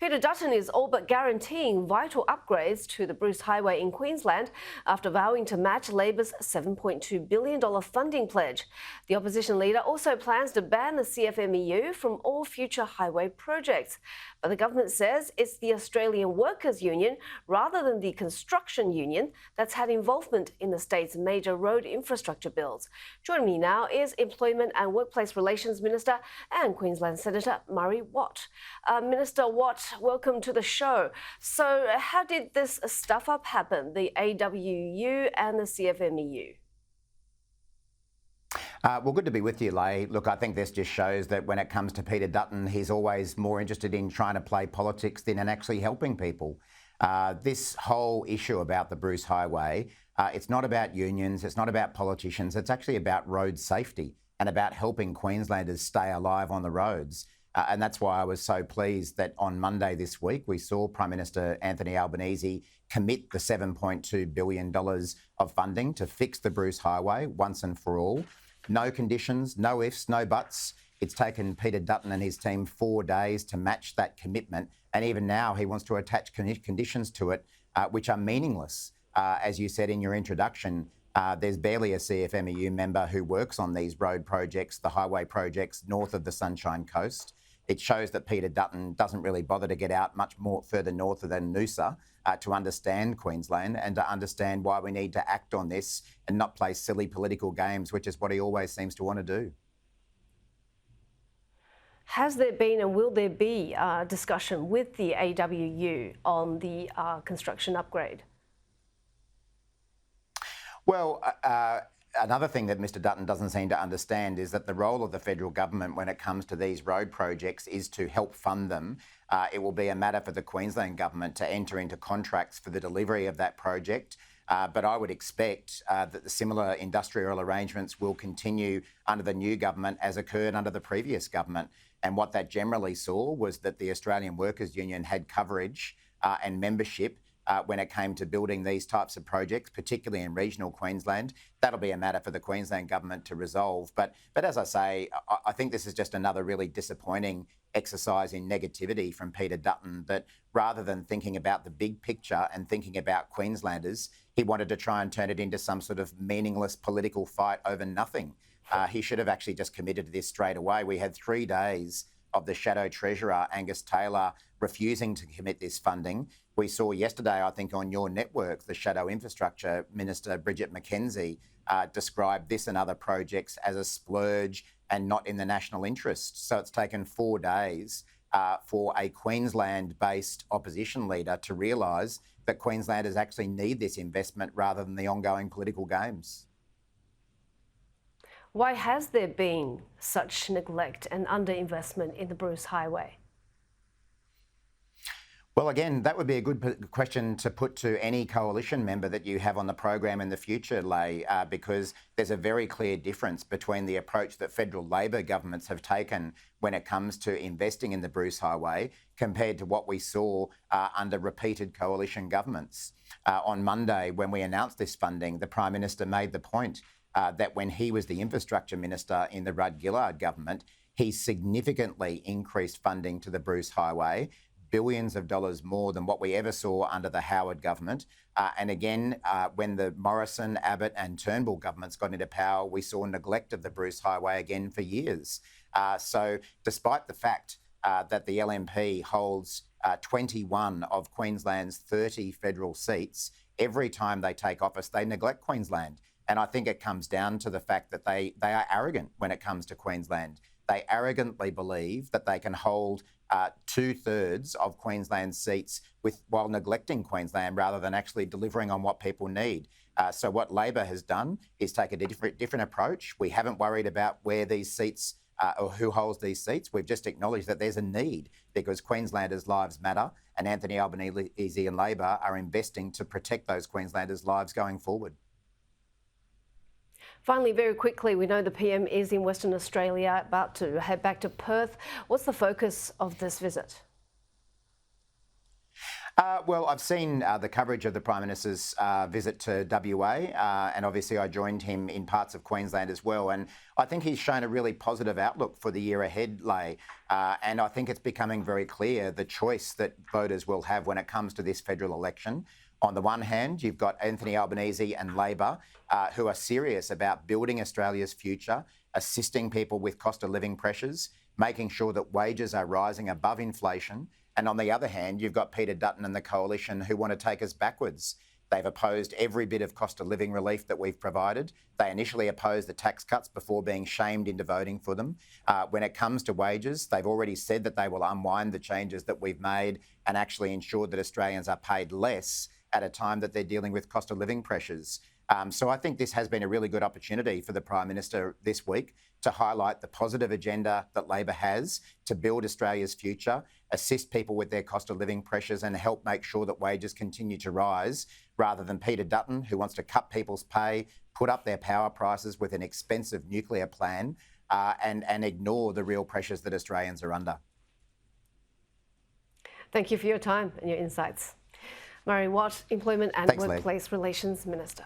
Peter Dutton is all but guaranteeing vital upgrades to the Bruce Highway in Queensland after vowing to match Labor's $7.2 billion funding pledge. The opposition leader also plans to ban the CFMEU from all future highway projects. But the government says it's the Australian Workers' Union rather than the construction union that's had involvement in the state's major road infrastructure bills. Joining me now is Employment and Workplace Relations Minister and Queensland Senator Murray Watt. Minister Watt, welcome to the show. So how did this stuff-up happen, the AWU and the CFMEU? Well, good to be with you, Leigh. Look, I think this just shows that when it comes to Peter Dutton, he's always more interested in trying to play politics than in actually helping people. This whole issue about the Bruce Highway, it's not about unions, it's not about politicians, it's actually about road safety and about helping Queenslanders stay alive on the roads. And that's why I was so pleased that on Monday this week, we saw Prime Minister Anthony Albanese commit the $7.2 billion of funding to fix the Bruce Highway once and for all. No conditions, no ifs, no buts. It's taken Peter Dutton and his team 4 days to match that commitment. And even now he wants to attach conditions to it, which are meaningless. As you said in your introduction, there's barely a CFMEU member who works on these road projects, the highway projects north of the Sunshine Coast. It shows that Peter Dutton doesn't really bother to get out much more further north than Noosa to understand Queensland and to understand why we need to act on this and not play silly political games, which is what he always seems to want to do. Has there been and will there be discussion with the AWU on the construction upgrade? Well, another thing that Mr Dutton doesn't seem to understand is that the role of the federal government when it comes to these road projects is to help fund them. It will be a matter for the Queensland government to enter into contracts for the delivery of that project. But I would expect that the similar industrial arrangements will continue under the new government as occurred under the previous government. And what that generally saw was that the Australian Workers' Union had coverage and membership when it came to building these types of projects, particularly in regional Queensland. That'll be a matter for the Queensland government to resolve. But as I say, I think this is just another really disappointing exercise in negativity from Peter Dutton, that rather than thinking about the big picture and thinking about Queenslanders, he wanted to try and turn it into some sort of meaningless political fight over nothing. He should have actually just committed to this straight away. We had 3 days of the Shadow Treasurer, Angus Taylor, refusing to commit this funding. We saw yesterday, I think, on your network, the Shadow Infrastructure Minister, Bridget McKenzie, described this and other projects as a splurge and not in the national interest. So it's taken 4 days for a Queensland-based opposition leader to realise that Queenslanders actually need this investment rather than the ongoing political games. Why has there been such neglect and underinvestment in the Bruce Highway? Well, again, that would be a good question to put to any coalition member that you have on the program in the future, Leigh, because there's a very clear difference between the approach that federal Labor governments have taken when it comes to investing in the Bruce Highway compared to what we saw under repeated coalition governments. On Monday, when we announced this funding, the Prime Minister made the point that when he was the infrastructure minister in the Rudd-Gillard government, he significantly increased funding to the Bruce Highway, billions of dollars more than what we ever saw under the Howard government. And again, when the Morrison, Abbott and Turnbull governments got into power, we saw neglect of the Bruce Highway again for years. So despite the fact that the LNP holds 21 of Queensland's 30 federal seats, every time they take office, they neglect Queensland. And I think it comes down to the fact that they are arrogant when it comes to Queensland. They arrogantly believe that they can hold 2/3 of Queensland's seats while neglecting Queensland rather than actually delivering on what people need. So what Labor has done is take a different approach. We haven't worried about where these seats or who holds these seats. We've just acknowledged that there's a need because Queenslanders' lives matter, and Anthony Albanese and Labor are investing to protect those Queenslanders' lives going forward. Finally, very quickly, we know the PM is in Western Australia, about to head back to Perth. What's the focus of this visit? Well, I've seen the coverage of the Prime Minister's visit to WA, and obviously I joined him in parts of Queensland as well. And I think he's shown a really positive outlook for the year ahead, Leigh. And I think it's becoming very clear the choice that voters will have when it comes to this federal election. On the one hand, you've got Anthony Albanese and Labor who are serious about building Australia's future, assisting people with cost of living pressures, making sure that wages are rising above inflation. And on the other hand, you've got Peter Dutton and the Coalition who want to take us backwards. They've opposed every bit of cost of living relief that we've provided. They initially opposed the tax cuts before being shamed into voting for them. When it comes to wages, they've already said that they will unwind the changes that we've made and actually ensure that Australians are paid less at a time that they're dealing with cost of living pressures. So I think this has been a really good opportunity for the Prime Minister this week to highlight the positive agenda that Labor has to build Australia's future, assist people with their cost of living pressures and help make sure that wages continue to rise, rather than Peter Dutton, who wants to cut people's pay, put up their power prices with an expensive nuclear plan and ignore the real pressures that Australians are under. Thank you for your time and your insights. Murray Watt, Employment and Thanks, Leigh. Workplace Relations Minister.